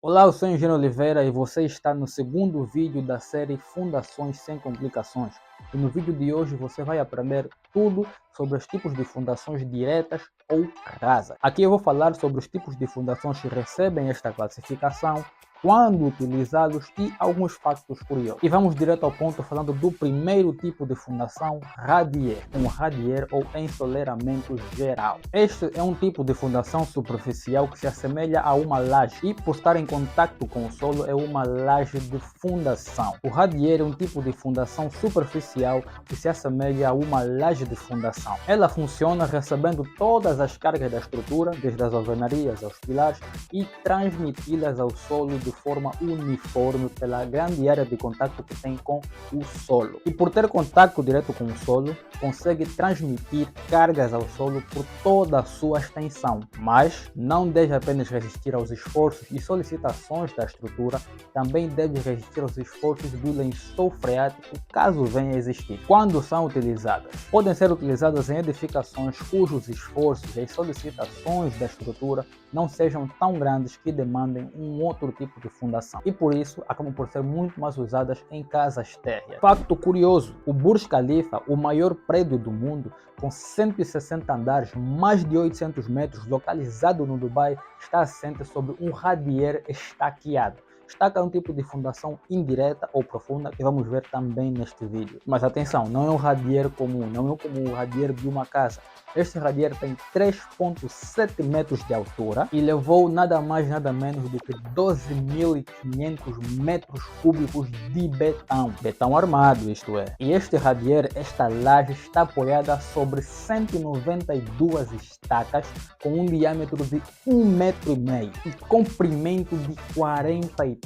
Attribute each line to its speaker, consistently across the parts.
Speaker 1: Olá, eu sou o Engenheiro Oliveira e você está no segundo vídeo da série Fundações Sem Complicações. E no vídeo de hoje você vai aprender tudo sobre os tipos de fundações diretas ou rasas. Aqui eu vou falar sobre os tipos de fundações que recebem esta classificação, quando utilizá-los e alguns factos curiosos. E vamos direto ao ponto falando do primeiro tipo de fundação, radier, um radier ou ensoleiramento geral. Este é um tipo de fundação superficial que se assemelha a uma laje e por estar em contato com o solo é uma laje de fundação. O radier é um tipo de fundação superficial que se assemelha a uma laje de fundação. Ela funciona recebendo todas as cargas da estrutura, desde as alvenarias aos pilares, e transmiti-las ao solo de forma uniforme pela grande área de contato que tem com o solo. E por ter contato direto com o solo, consegue transmitir cargas ao solo por toda a sua extensão, mas não deve apenas resistir aos esforços e solicitações da estrutura, também deve resistir aos esforços do lençol freático, caso venha a existir. Quando são utilizadas? Podem ser utilizadas em edificações cujos esforços e solicitações da estrutura não sejam tão grandes que demandem um outro tipo de fundação, e por isso acabam por ser muito mais usadas em casas térreas. Facto curioso, o Burj Khalifa, o maior prédio do mundo, com 160 andares, mais de 800 metros, localizado no Dubai, está assente sobre um radier estaqueado. Estaca é um tipo de fundação indireta ou profunda que vamos ver também neste vídeo. Mas atenção, não é um radier comum, não é como o radier de uma casa. Este radier tem 3,7 metros de altura e levou nada mais nada menos do que 12.500 metros cúbicos de betão. Betão armado, isto é. E este radier, esta laje, está apoiada sobre 192 estacas com um diâmetro de 1,5 metro e comprimento de 43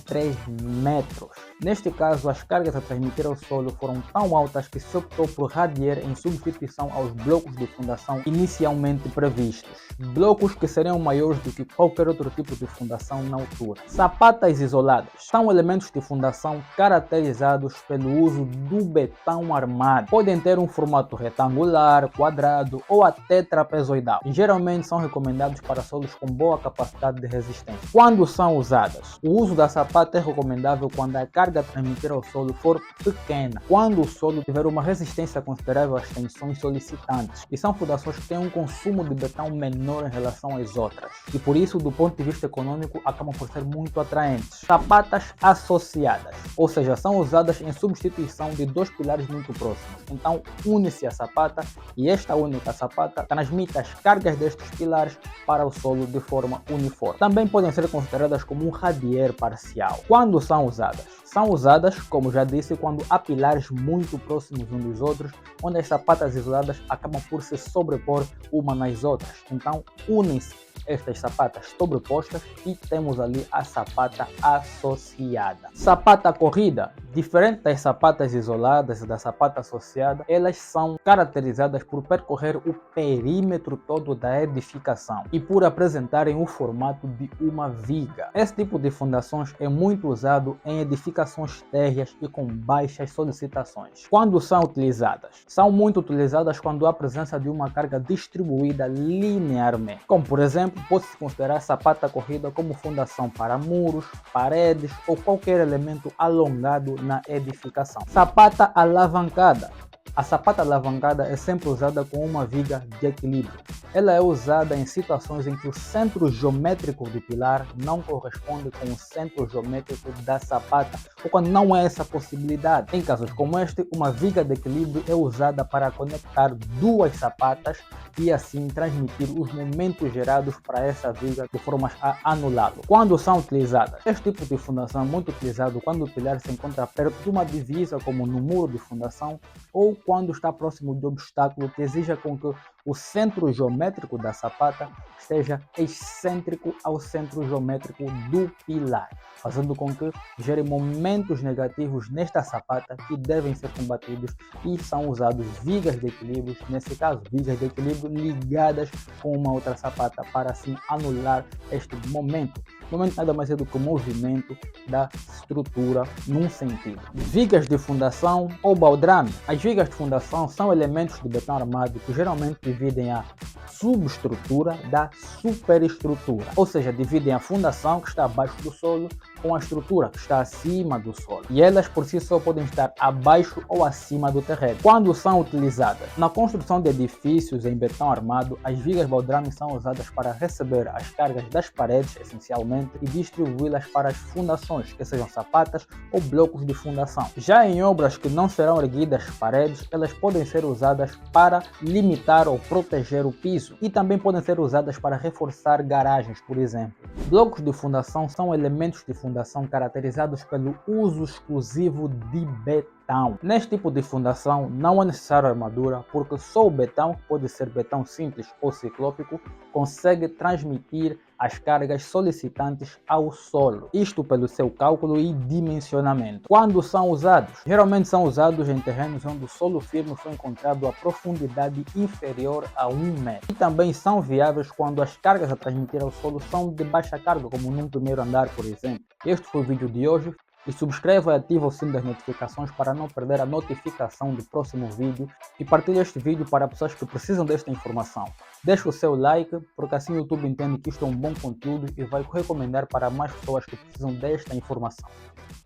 Speaker 1: metros. Neste caso, as cargas a transmitir ao solo foram tão altas que se optou por radier em substituição aos blocos de fundação inicialmente previstos. Blocos que seriam maiores do que qualquer outro tipo de fundação na altura. Sapatas isoladas são elementos de fundação caracterizados pelo uso do betão armado. Podem ter um formato retangular, quadrado ou até trapezoidal. E geralmente são recomendados para solos com boa capacidade de resistência. Quando são usadas? O uso da sapata é recomendável quando a carga a transmitir ao solo for pequena, quando o solo tiver uma resistência considerável às tensões solicitantes, e são fundações que têm um consumo de betão menor em relação às outras, e por isso, do ponto de vista econômico, acabam por ser muito atraentes. Sapatas associadas, ou seja, são usadas em substituição de dois pilares muito próximos, então une-se a sapata e esta única sapata transmite as cargas destes pilares para o solo de forma uniforme. Também podem ser consideradas como um radier parcial. Quando são usadas? São usadas, como já disse, quando há pilares muito próximos uns dos outros, onde as sapatas isoladas acabam por se sobrepor uma nas outras. Então, unem-se estas sapatas sobrepostas e temos ali a sapata associada. Sapata corrida, diferente das sapatas isoladas e da sapata associada, elas são caracterizadas por percorrer o perímetro todo da edificação e por apresentarem o formato de uma viga. Esse tipo de fundações é muito usado em edificações térreas e com baixas solicitações. Quando são utilizadas? São muito utilizadas quando há presença de uma carga distribuída linearmente, como por exemplo, pode-se considerar sapata corrida como fundação para muros, paredes ou qualquer elemento alongado na edificação. Sapata alavancada. A sapata alavancada é sempre usada com uma viga de equilíbrio. Ela é usada em situações em que o centro geométrico do pilar não corresponde com o centro geométrico da sapata, ou quando não há essa possibilidade. Em casos como este, uma viga de equilíbrio é usada para conectar duas sapatas e assim transmitir os momentos gerados para essa viga de forma a anulá-lo. Quando são utilizadas? Este tipo de fundação é muito utilizado quando o pilar se encontra perto de uma divisa, como no muro de fundação, ou quando está próximo de obstáculo que exija com que o centro geométrico da sapata esteja excêntrico ao centro geométrico do pilar, fazendo com que gere momentos negativos nesta sapata que devem ser combatidos, e são usados vigas de equilíbrio, nesse caso vigas de equilíbrio ligadas com uma outra sapata para assim anular este momento. Momento nada mais é do que o movimento da estrutura num sentido. Vigas de fundação ou baldrame. As vigas de fundação são elementos de betão armado que geralmente dividem a subestrutura da superestrutura, ou seja, dividem a fundação que está abaixo do solo com a estrutura que está acima do solo, e elas por si só podem estar abaixo ou acima do terreno. Quando são utilizadas na construção de edifícios em betão armado, as vigas baldrame são usadas para receber as cargas das paredes, essencialmente, e distribuí-las para as fundações, que sejam sapatas ou blocos de fundação. Já em obras que não serão erguidas paredes, elas podem ser usadas para limitar ou proteger o piso e também podem ser usadas para reforçar garagens, por exemplo. Blocos de fundação são elementos de fundação caracterizados pelo uso exclusivo de betão. Neste tipo de fundação não é necessário armadura, porque só o betão, pode ser betão simples ou ciclópico, consegue transmitir as cargas solicitantes ao solo, isto pelo seu cálculo e dimensionamento. Quando são usados? Geralmente são usados em terrenos onde o solo firme foi encontrado a profundidade inferior a 1 metro. E também são viáveis quando as cargas a transmitir ao solo são de baixa carga, como num primeiro andar, por exemplo. Este foi o vídeo de hoje. E subscreva e ativa o sino das notificações para não perder a notificação do próximo vídeo e partilhe este vídeo para pessoas que precisam desta informação. Deixe o seu like, porque assim o YouTube entende que isto é um bom conteúdo e vai recomendar para mais pessoas que precisam desta informação.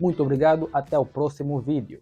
Speaker 1: Muito obrigado, até o próximo vídeo.